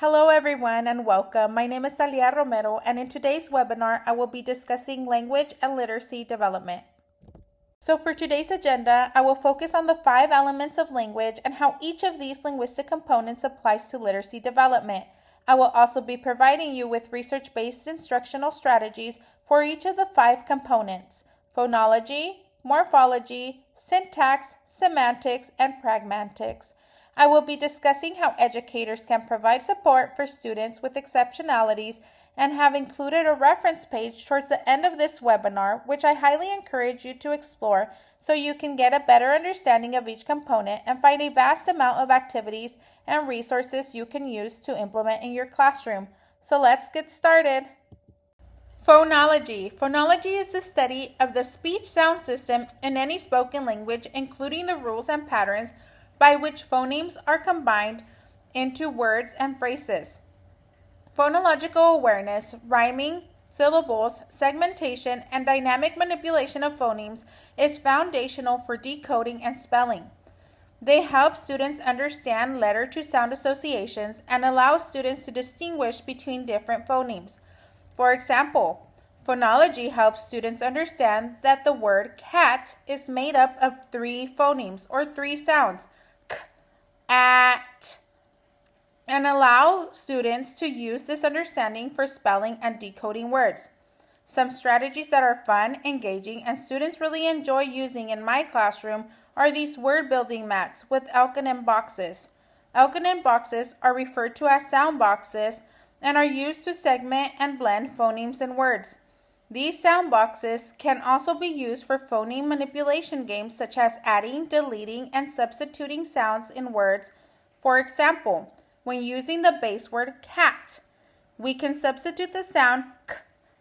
Hello everyone and welcome. My name is Talia Romero and in today's webinar I will be discussing language and literacy development. So for today's agenda, I will focus on the 5 elements of language and how each of these linguistic components applies to literacy development. I will also be providing you with research-based instructional strategies for each of the 5 components: phonology, morphology, syntax, semantics, and pragmatics. I will be discussing how educators can provide support for students with exceptionalities and have included a reference page towards the end of this webinar, which I highly encourage you to explore so you can get a better understanding of each component and find a vast amount of activities and resources you can use to implement in your classroom. So let's get started. Phonology. Phonology is the study of the speech sound system in any spoken language, including the rules and patterns by which phonemes are combined into words and phrases. Phonological awareness, rhyming, syllables, segmentation, and dynamic manipulation of phonemes is foundational for decoding and spelling. They help students understand letter-to-sound associations and allow students to distinguish between different phonemes. For example, phonology helps students understand that the word cat is made up of 3 phonemes or 3 sounds, k, at, and allow students to use this understanding for spelling and decoding words. Some strategies that are fun, engaging, and students really enjoy using in my classroom are these word building mats with Elkonin boxes. Elkonin boxes are referred to as sound boxes and are used to segment and blend phonemes and words. These sound boxes can also be used for phoneme manipulation games such as adding, deleting, and substituting sounds in words. For example, when using the base word cat, we can substitute the sound k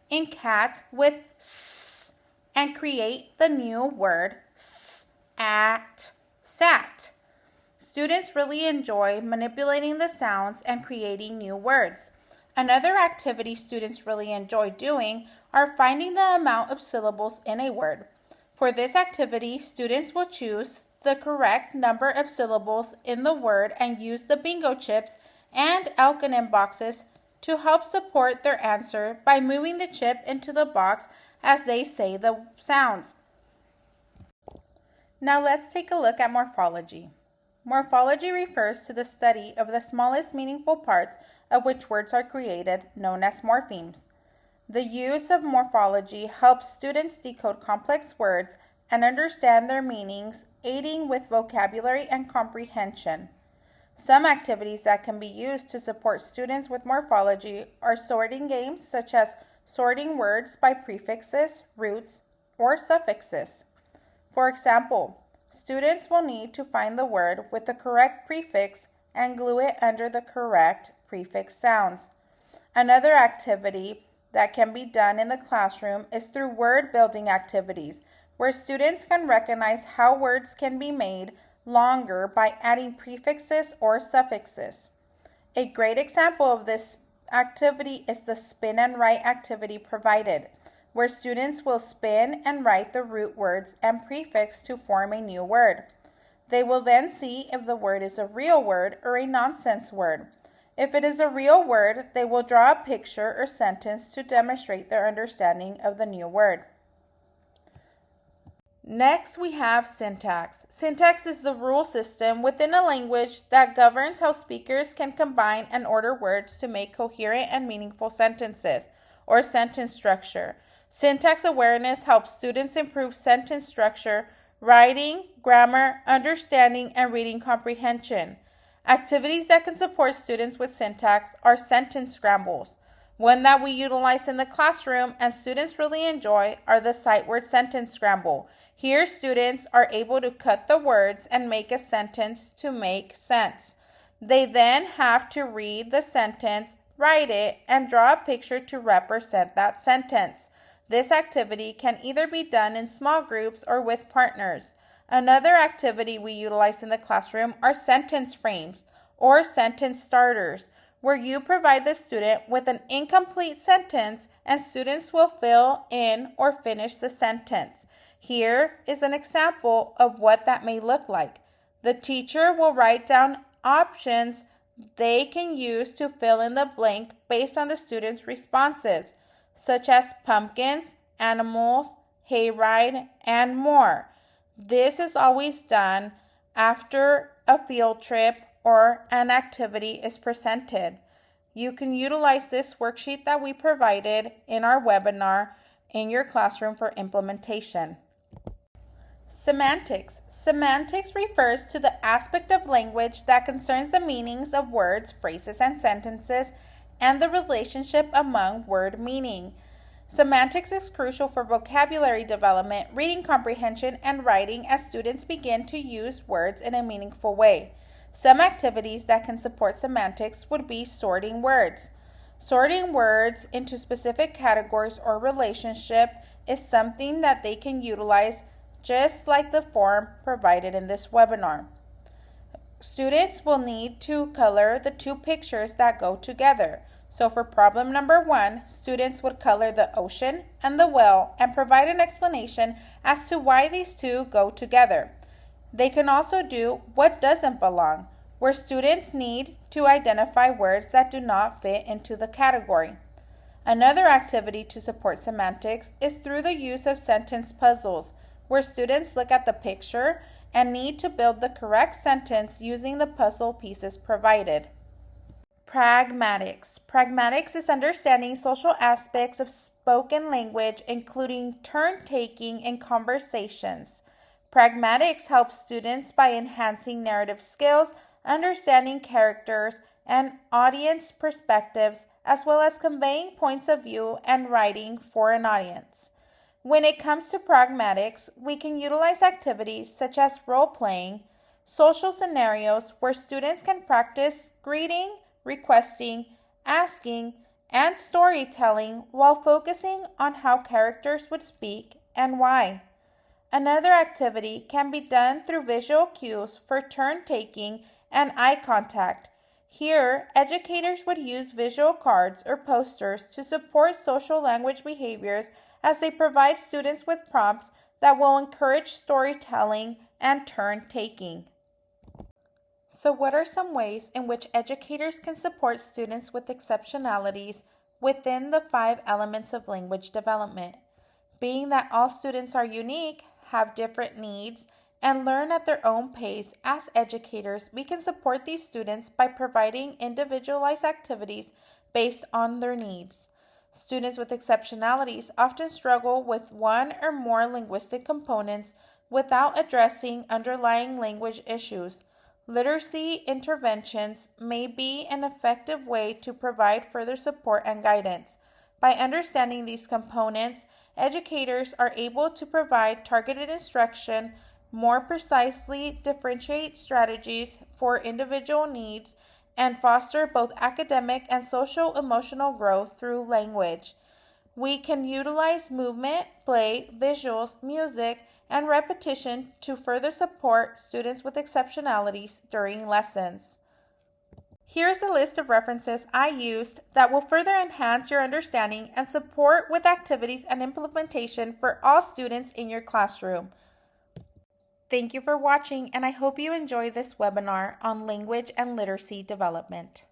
in cat with s and create the new word at, sat. Students really enjoy manipulating the sounds and creating new words. Another activity students really enjoy doing are finding the amount of syllables in a word. For this activity, students will choose the correct number of syllables in the word and use the bingo chips and Elkonin boxes to help support their answer by moving the chip into the box as they say the sounds. Now let's take a look at morphology. Morphology refers to the study of the smallest meaningful parts of which words are created, known as morphemes. The use of morphology helps students decode complex words and understand their meanings, aiding with vocabulary and comprehension. Some activities that can be used to support students with morphology are sorting games such as sorting words by prefixes, roots, or suffixes. For example, students will need to find the word with the correct prefix and glue it under the correct prefix sounds. Another activity that can be done in the classroom is through word building activities, where students can recognize how words can be made longer by adding prefixes or suffixes. A great example of this activity is the spin and write activity provided, where students will spin and write the root words and prefix to form a new word. They will then see if the word is a real word or a nonsense word. If it is a real word, they will draw a picture or sentence to demonstrate their understanding of the new word. Next, we have syntax. Syntax is the rule system within a language that governs how speakers can combine and order words to make coherent and meaningful sentences, or sentence structure. Syntax awareness helps students improve sentence structure, writing, grammar, understanding, and reading comprehension. Activities that can support students with syntax are sentence scrambles. One that we utilize in the classroom and students really enjoy are the sight word sentence scramble. Here, students are able to cut the words and make a sentence to make sense. They then have to read the sentence, write it, and draw a picture to represent that sentence. This activity can either be done in small groups or with partners. Another activity we utilize in the classroom are sentence frames or sentence starters, where you provide the student with an incomplete sentence and students will fill in or finish the sentence. Here is an example of what that may look like. The teacher will write down options they can use to fill in the blank based on the student's responses, such as pumpkins, animals, hayride, and more. This is always done after a field trip or an activity is presented. You can utilize this worksheet that we provided in our webinar in your classroom for implementation. Semantics. Semantics refers to the aspect of language that concerns the meanings of words, phrases, and sentences, and the relationship among word meaning. Semantics is crucial for vocabulary development, reading comprehension, and writing as students begin to use words in a meaningful way. Some activities that can support semantics would be sorting words. Sorting words into specific categories or relationship is something that they can utilize just like the form provided in this webinar. Students will need to color the two pictures that go together. So for problem number 1, students would color the ocean and the well and provide an explanation as to why these two go together. They can also do what doesn't belong, where students need to identify words that do not fit into the category. Another activity to support semantics is through the use of sentence puzzles, where students look at the picture and need to build the correct sentence using the puzzle pieces provided. Pragmatics. Pragmatics is understanding social aspects of spoken language, including turn-taking in conversations. Pragmatics helps students by enhancing narrative skills, understanding characters and audience perspectives, as well as conveying points of view and writing for an audience. When it comes to pragmatics, we can utilize activities such as role-playing, social scenarios where students can practice greeting, requesting, asking, and storytelling while focusing on how characters would speak and why. Another activity can be done through visual cues for turn-taking and eye contact. Here, educators would use visual cards or posters to support social language behaviors as they provide students with prompts that will encourage storytelling and turn-taking. So what are some ways in which educators can support students with exceptionalities within the 5 elements of language development? Being that all students are unique, have different needs, and learn at their own pace, as educators, we can support these students by providing individualized activities based on their needs. Students with exceptionalities often struggle with one or more linguistic components without addressing underlying language issues. Literacy interventions may be an effective way to provide further support and guidance. By understanding these components, educators are able to provide targeted instruction, more precisely differentiate strategies for individual needs, and foster both academic and social-emotional growth through language. We can utilize movement, play, visuals, music, and repetition to further support students with exceptionalities during lessons. Here's a list of references I used that will further enhance your understanding and support with activities and implementation for all students in your classroom. Thank you for watching, and I hope you enjoyed this webinar on language and literacy development.